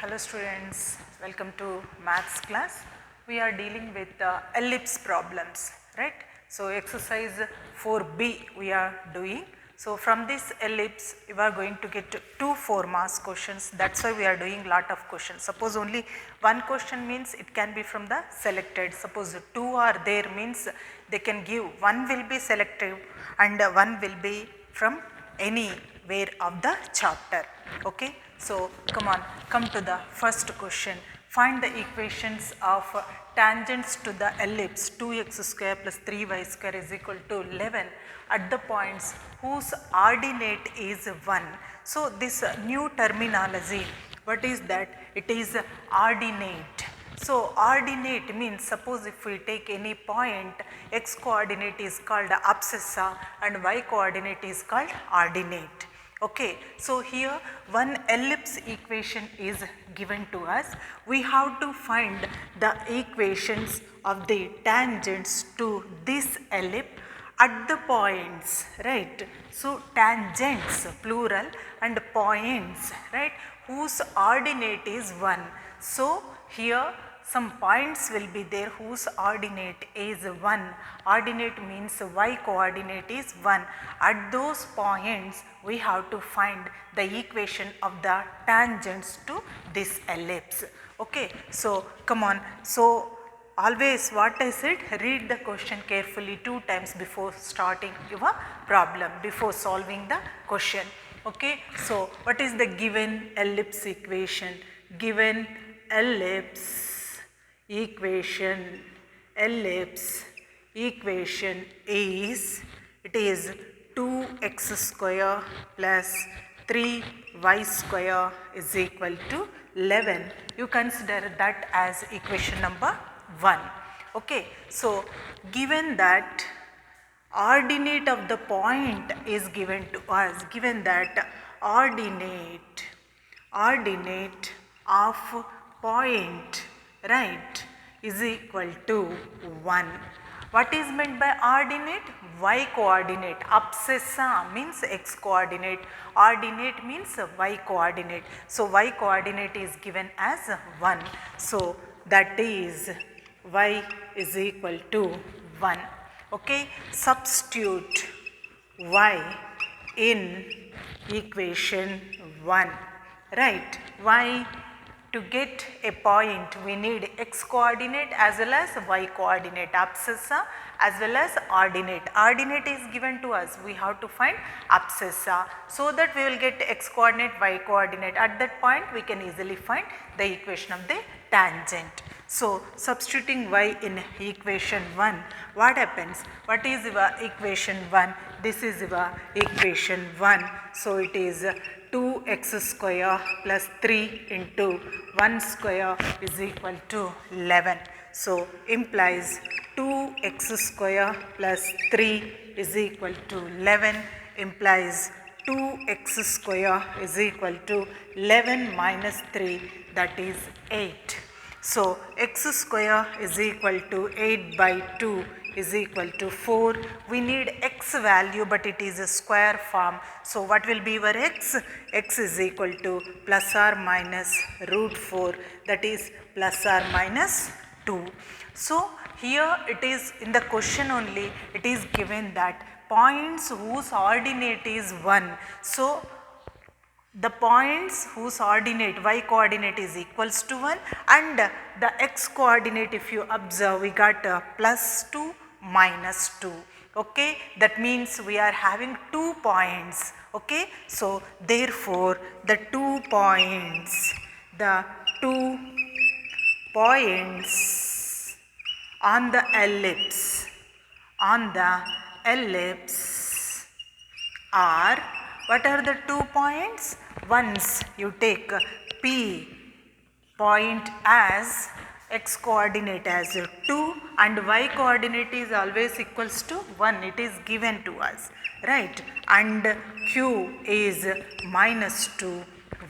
Hello students, welcome to maths class. We are dealing with ellipse problems, right. So, exercise 4B we are doing. So, from this ellipse you are going to get 2 4 marks questions, that is why we are doing lot of questions. Suppose only one question means it can be from the selected, suppose 2 are there means they can give, one will be selective and one will be from anywhere of the chapter. Okay. So, come to the first question. Find the equations of tangents to the ellipse 2x square plus 3y square is equal to 11 at the points whose ordinate is 1. So, this new terminology, what is that? It is ordinate. So, ordinate means, suppose if we take any point, x coordinate is called abscissa and y coordinate is called ordinate. Okay. So, here one ellipse equation is given to us. We have to find the equations of the tangents to this ellipse at the points, right. So, tangents plural and points, right, whose ordinate is 1. So, here some points will be there whose ordinate is 1, ordinate means y coordinate is 1. At those points we have to find the equation of the tangents to this ellipse. Okay. So, so always what I said, read the question carefully 2 times before starting your problem, before solving the question. Okay. So, what is the given ellipse equation? Given ellipse equation is, it is 2x square plus 3y square is equal to 11. You consider that as equation number 1. Okay. So, given that ordinate of the point is given to us, given that ordinate of point, right, is equal to 1. What is meant by ordinate? Y coordinate. Abscissa means x coordinate, ordinate means y coordinate. So, y coordinate is given as 1. So, that is y is equal to 1. Okay. Substitute y in equation 1, right. Y, to get a point we need x coordinate as well as y coordinate, abscissa as well as ordinate. Ordinate is given to us, we have to find abscissa, so that we will get x coordinate, y coordinate. At that point we can easily find the equation of the tangent. So, substituting y in equation 1, what happens? What is your equation 1? This is your equation 1. So, it is 2x square plus 3 into 1 square is equal to 11. So, implies 2x square plus 3 is equal to 11 implies 2x square is equal to 11 minus 3, that is 8. So, x square is equal to 8 by 2 is equal to 4. We need x value, but it is a square form. So, what will be your x? X is equal to plus or minus root 4, that is plus or minus 2. So, here it is in the question only, it is given that points whose ordinate is 1. So, the points whose ordinate y coordinate is equals to 1 and the x coordinate, if you observe, we got plus 2 minus 2. Okay. That means we are having 2 points. Okay. So, therefore, the 2 points on the ellipse are, what are the 2 points? Once you take P point as x coordinate as 2 and y coordinate is always equals to 1, it is given to us, right, and Q is minus 2,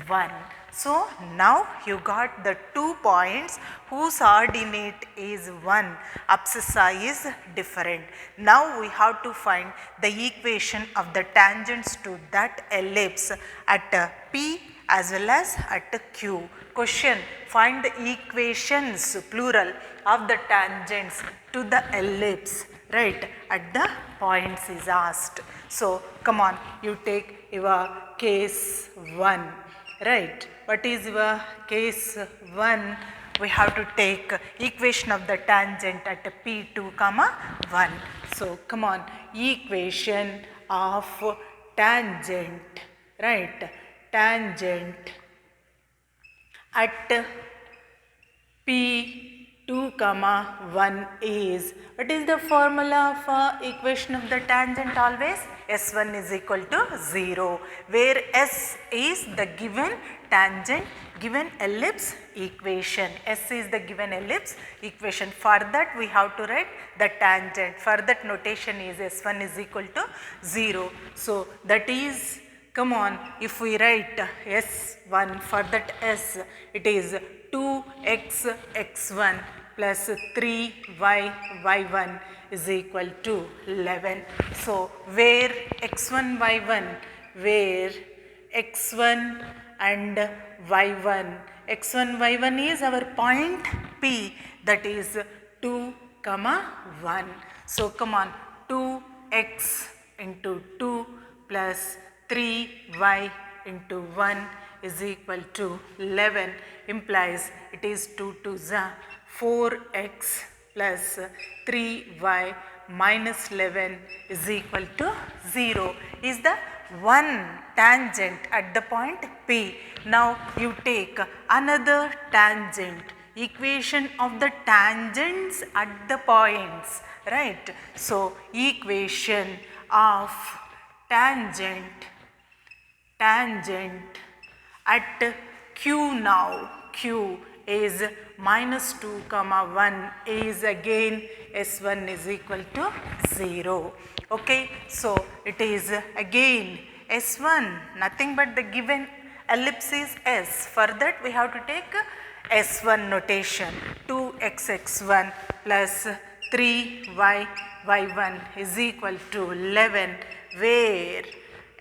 1. So, now you got the 2 points whose ordinate is 1, abscissa is different. Now, we have to find the equation of the tangents to that ellipse at P as well as at Q. Question, find the equations plural of the tangents to the ellipse, right, at the points is asked. So come on, you take your case 1, right. What is your case 1? We have to take equation of the tangent at P2 comma 1. So come on, equation of tangent, right, tangent at P2 comma 1 is, what is the formula for equation of the tangent always? S1 is equal to 0, where S is the given tangent given ellipse equation. S is the given ellipse equation. For that we have to write the tangent. For that notation is S1 is equal to 0. So that is, come on, if we write S1 for that S, it is 2x x1 plus 3y y1 is equal to 11. So where x1 y1, where x1 and y1, x1 y1 is our point P, that is 2 comma 1. So come on, 2x into 2 plus 3y into 1 is equal to 11, implies it is 2 to the 4x plus 3y minus 11 is equal to 0 is the one tangent at the point P. Now you take another tangent, equation of the tangents at the points, right. So equation of tangent at Q now, Q is minus 2 comma 1 is again S1 is equal to 0. Okay, so it is again S1, nothing but the given ellipse is S. For that we have to take S1 notation, 2x x1 plus 3y y1 is equal to 11, where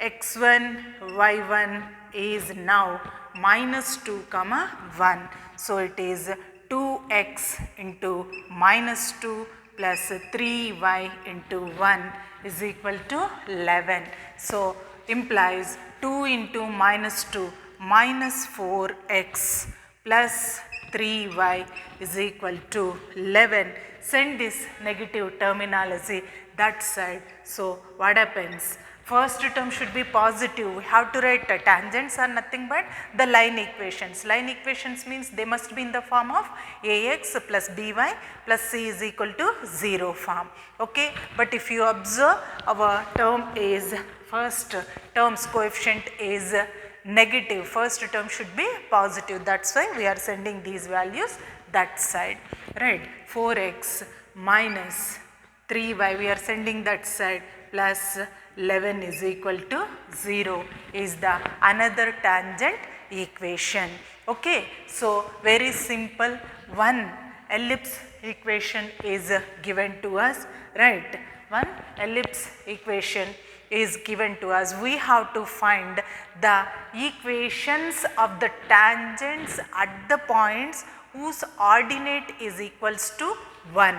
x1 y1 is now minus 2 comma 1. So it is 2x into minus 2 plus 3y into 1 is equal to 11. So implies 2 into minus 2 minus 4x plus 3y is equal to 11. Send this negative terminology that side. So what happens? First term should be positive. We have to write tangents are nothing but the line equations. Line equations means they must be in the form of ax plus by plus c is equal to 0 form. Okay. But if you observe, our term is, first term's coefficient is negative, first term should be positive. That is why we are sending these values that side, right. 4x minus 3y we are sending that side plus 11 is equal to 0 is the another tangent equation. Okay. So very simple, one ellipse equation is given to us, right. One ellipse equation is given to us. We have to find the equations of the tangents at the points whose ordinate is equals to 1,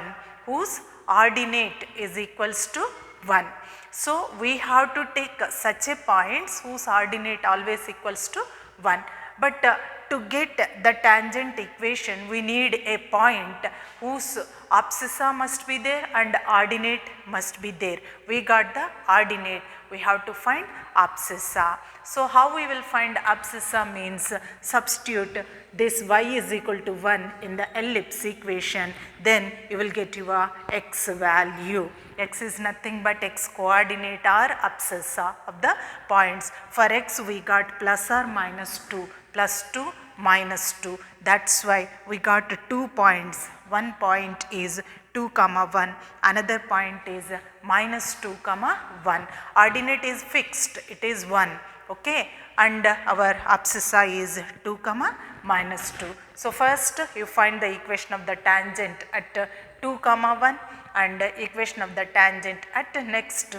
whose ordinate is equals to 1. So we have to take such a points whose ordinate always equals to 1. But to get the tangent equation we need a point whose abscissa must be there and ordinate must be there. We got the ordinate, we have to find abscissa. So how we will find abscissa means substitute this y is equal to 1 in the ellipse equation, then you will get your x value. X is nothing but x coordinate or abscissa of the points. For x we got plus or minus 2, plus 2 minus 2. That is why we got 2 points. One point is 2 comma 1, another point is minus 2 comma 1. Ordinate is fixed, it is 1. Okay, and our abscissa is 2 comma minus 2. So first you find the equation of the tangent at 2 comma 1 and equation of the tangent at next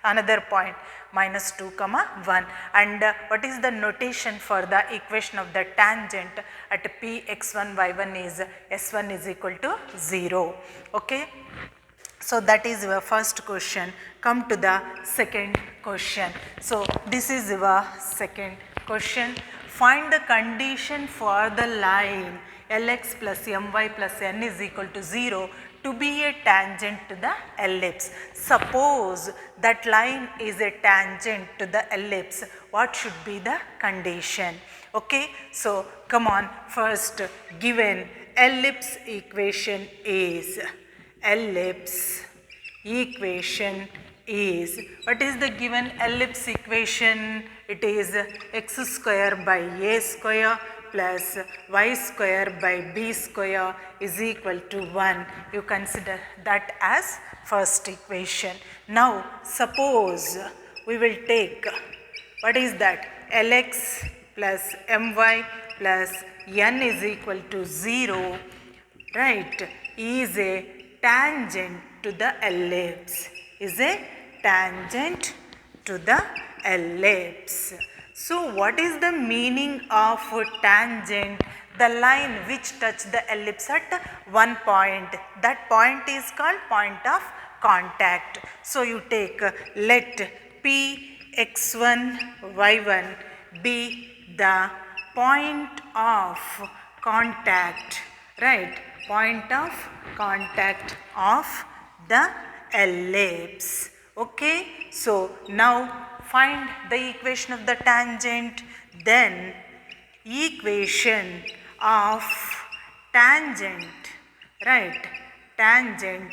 another point minus 2 comma 1, and what is the notation for the equation of the tangent at p x1 y1 is s1 is equal to 0. Okay. So, that is your first question. Come to the second question. So, this is your second question. Find the condition for the line Lx plus My plus n is equal to 0 to be a tangent to the ellipse. Suppose that line is a tangent to the ellipse, what should be the condition? Okay. So, come on, first given ellipse equation is what is the given ellipse equation? It is x square by a square plus y square by b square is equal to 1. You consider that as first equation. Now, suppose we will take, what is that, Lx plus My plus n is equal to 0, right, is a tangent to the ellipse, is a tangent to the ellipse. So, what is the meaning of tangent? The line which touch the ellipse at one point, that point is called point of contact. So, you take let p x1 y1 be the point of contact, right, point of contact of the ellipse. Okay. So, now find the equation of the tangent. Then equation of tangent, right, tangent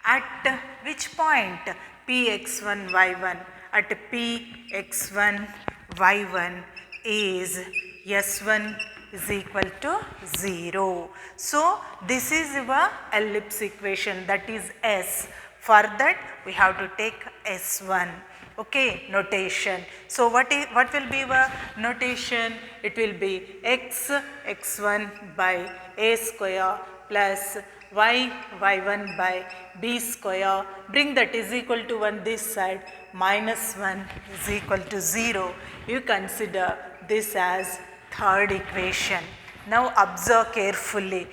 at which point? Px1 y1, at Px1 y1 is s1 is equal to 0. So, this is your ellipse equation, that is S. For that we have to take S1. Okay, notation. So, what will be your notation? It will be x1 by a square plus y1 by b square. Bring that is equal to 1 this side, minus 1 is equal to 0. You consider this as third equation. Now, observe carefully.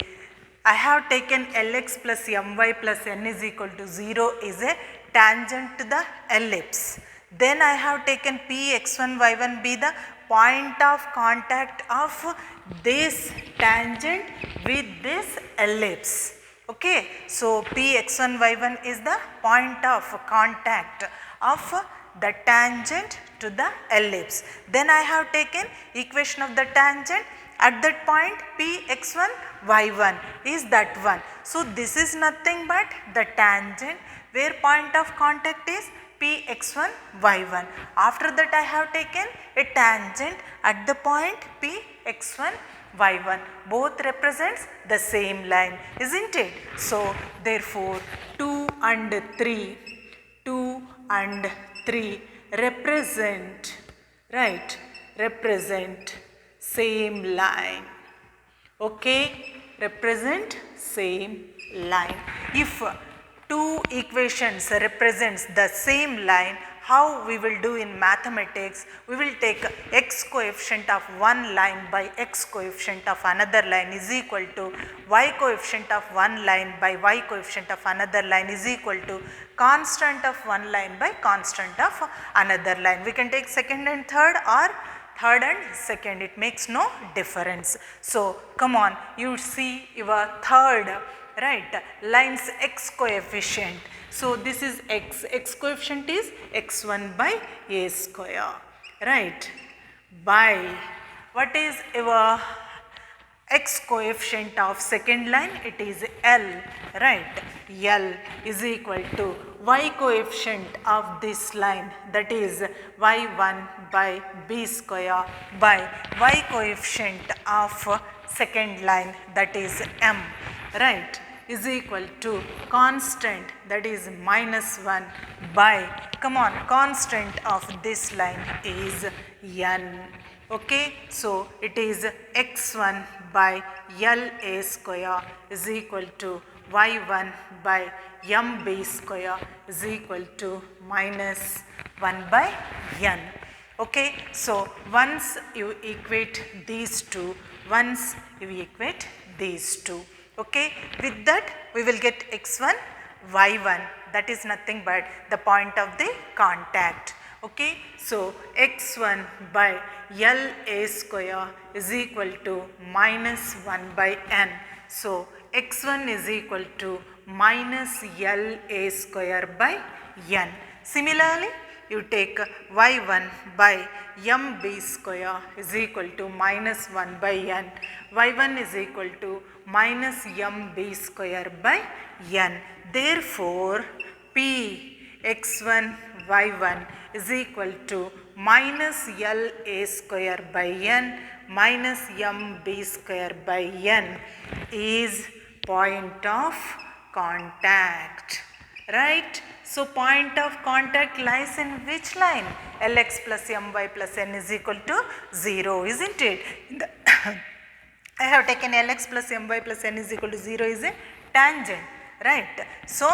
I have taken Lx plus My plus n is equal to 0 is a tangent to the ellipse. Then I have taken Px1 y1 be the point of contact of this tangent with this ellipse. Okay. So, Px1 y1 is the point of contact of the tangent to the ellipse. Then I have taken equation of the tangent at that point Px1 y1 is that one. So, this is nothing but the tangent where point of contact is Px1 y1. After that I have taken a tangent at the point Px1 y1. Both represents the same line, isn't it? So, therefore, 2 and 3 represent, right, represent same line. Okay, represent same line. If two equations represents the same line, how we will do in mathematics? We will take x coefficient of one line by x coefficient of another line is equal to y coefficient of one line by y coefficient of another line is equal to constant of one line by constant of another line. We can take second and third or third and second, it makes no difference. So, come on, you see your third, right, lines x coefficient. So, this is x coefficient is x1 by a square, right, by what is your x coefficient of second line? It is L, right, L is equal to y coefficient of this line, that is y1 by b square by y coefficient of second line, that is m, right, is equal to constant, that is minus 1 by, come on, constant of this line is n. Okay. So, it is x1 by L a square is equal to y1 by m base square is equal to minus 1 by n. Okay, so once you equate these two, once you equate these two, okay, with that we will get x1, y1, that is nothing but the point of the contact. Okay, so x1 by L a square is equal to minus 1 by n. So x1 is equal to minus L a square by n. Similarly, you take y1 by m b square is equal to minus 1 by n. y1 is equal to minus m b square by n. Therefore, p x1 y1 is equal to minus L a square by n minus m b square by n is point of contact, right. So, point of contact lies in which line? Lx plus my plus n is equal to 0, isn't it? I have taken Lx plus my plus n is equal to 0 is a tangent, right. So,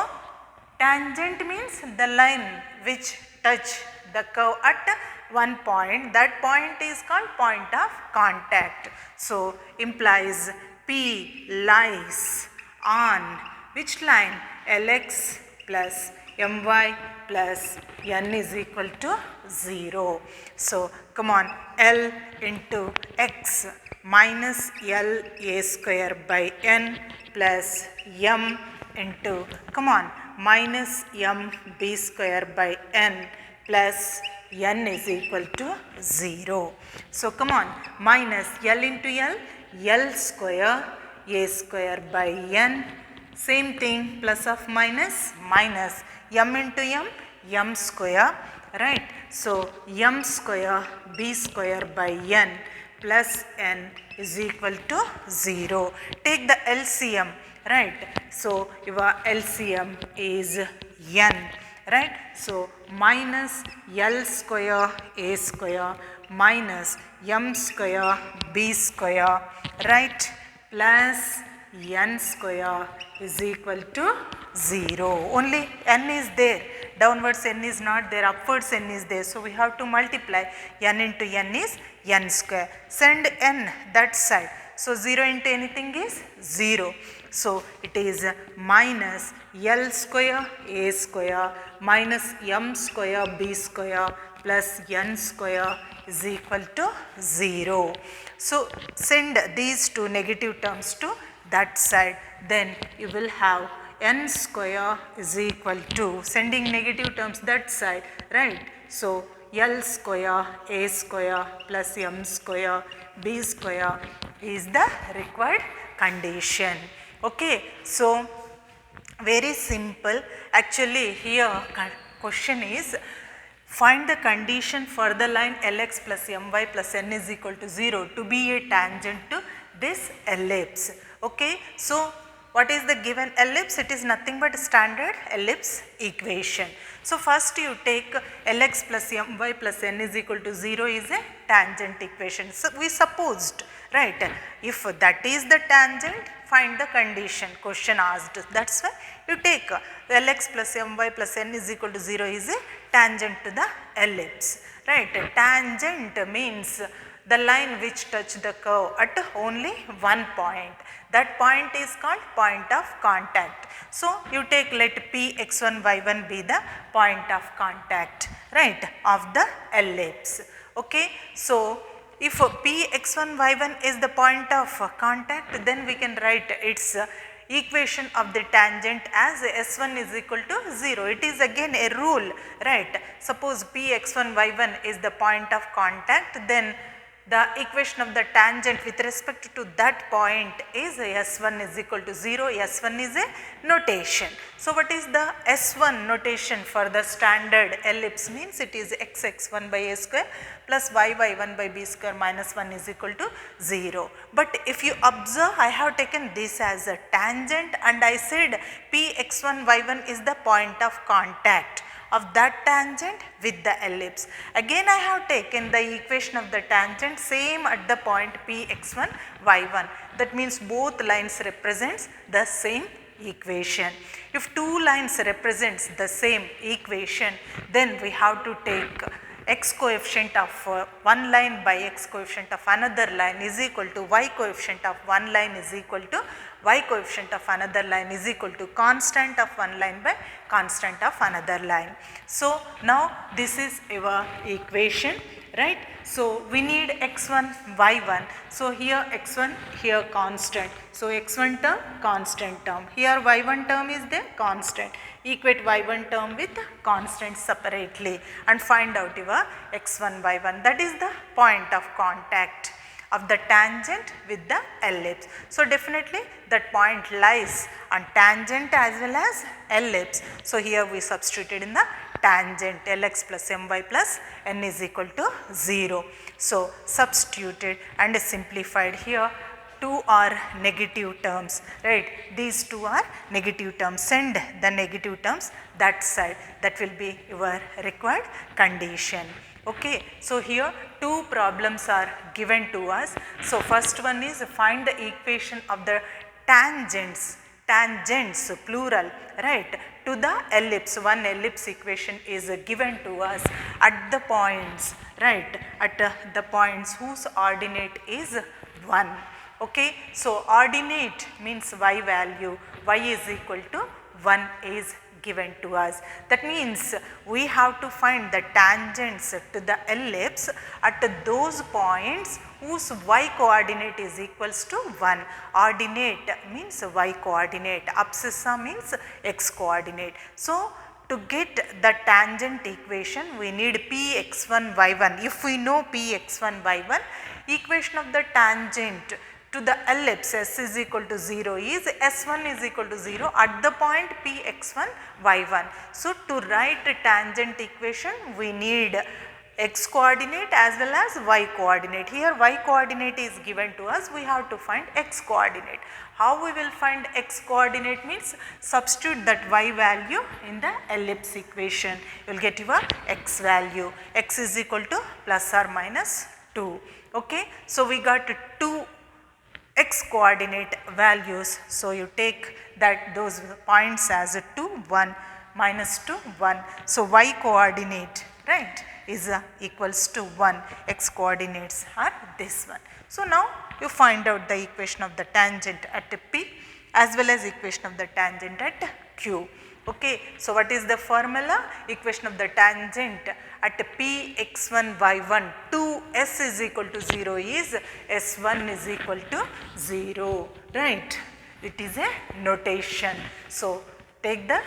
tangent means the line which touch the curve at one point, that point is called point of contact. So, implies P lies on which line? Lx plus my plus n is equal to 0. So, come on, L into x minus L a square by n plus m into, come on, minus m b square by n plus n is equal to 0. So, come on, minus L into L, L square a square by n, same thing, plus of minus, minus m into m square, right. So, m square b square by n plus n is equal to 0. Take the LCM, right. So, your LCM is n, right. So, minus L square a square minus m square b square, right, plus n square is equal to 0. Only n is there, downwards n is not there, upwards n is there. So, we have to multiply n into n is n square. Send n that side. So, 0 into anything is 0. So, it is minus L square a square minus m square b square plus n square is equal to 0. So, send these two negative terms to that side, then you will have n square is equal to, sending negative terms that side, right. So, L square a square plus m square b square is the required condition. Okay. So, very simple. Actually, here question is find the condition for the line Lx plus my plus n is equal to 0 to be a tangent to this ellipse. Okay. So, what is the given ellipse? It is nothing but standard ellipse equation. So, first you take Lx plus my plus n is equal to 0 is a tangent equation. So, we supposed, right, if that is the tangent, find the condition question asked. That is why you take Lx plus my plus n is equal to 0 is a tangent to the ellipse, right. Tangent means the line which touch the curve at only one point. That point is called point of contact. So, you take let P x1 y1 be the point of contact, right, of the ellipse. Okay. So, if P x1 y1 is the point of contact, then we can write its equation of the tangent as S1 is equal to 0. It is again a rule, right. Suppose P x1 y1 is the point of contact, then the equation of the tangent with respect to that point is S1 is equal to 0, S1 is a notation. So, what is the S1 notation for the standard ellipse? Means it is x1 by a square plus y1 by b square minus 1 is equal to 0. But if you observe, I have taken this as a tangent and I said P x1 y1 is the point of contact of that tangent with the ellipse. Again I have taken the equation of the tangent same at the point P x1 y1. That means both lines represents the same equation. If two lines represents the same equation, then we have to take x coefficient of one line by x coefficient of another line is equal to y coefficient of one line is equal to y coefficient of another line is equal to constant of one line by constant of another line. So, now this is your equation, right. So, we need x1 y1. So, here x1 here constant. So, x1 term constant term, here y1 term is there constant, equate y1 term with constant separately and find out your x1 y1, that is the point of contact of the tangent with the ellipse. So, definitely that point lies on tangent as well as ellipse. So, here we substituted in the tangent Lx plus My plus n is equal to 0. So, substituted and simplified here. Two are negative terms, right. These two are negative terms, send the negative terms that side, that will be your required condition. Okay. So, here two problems are given to us. So, first one is find the equation of the tangents plural, right, to the ellipse. One ellipse equation is given to us at the points, right, at the points whose ordinate is 1. Okay. So, ordinate means y value, y is equal to 1 is given to us. That means we have to find the tangents to the ellipse at those points whose y coordinate is equals to 1. Ordinate means y coordinate, abscissa means x coordinate. So, to get the tangent equation we need Px1 y1. If we know Px1 y1, equation of the tangent to the ellipse s is equal to 0 is s1 is equal to 0 at the point Px1 y1. So, to write a tangent equation we need x coordinate as well as y coordinate. Here y coordinate is given to us, we have to find x coordinate. How we will find x coordinate means substitute that y value in the ellipse equation, you will get your x value, x is equal to plus or minus 2. Okay. So, we got two x coordinate values. So, you take that those points as 2 1 minus 2 1. So, y coordinate, right, is equals to 1, x coordinates are this one. So, now you find out the equation of the tangent at P as well as equation of the tangent at Q. Okay. So, what is the formula? Equation of the tangent at Px1 y1 to s is equal to 0 is s1 is equal to 0, right. It is a notation. So, take the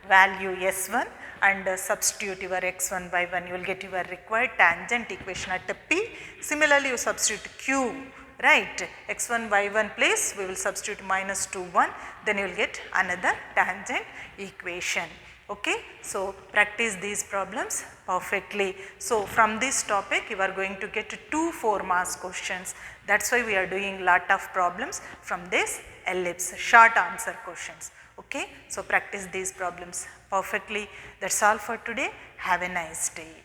value s1 and substitute your x1 y1, you will get your required tangent equation at P. Similarly, you substitute q, right, x1 y1 place we will substitute minus 2 1, then you will get another tangent equation. Okay. So, practice these problems perfectly. So, from this topic you are going to get 2 4 marks questions, that is why we are doing lot of problems from this ellipse, short answer questions. Okay. So, practice these problems perfectly. That is all for today. Have a nice day.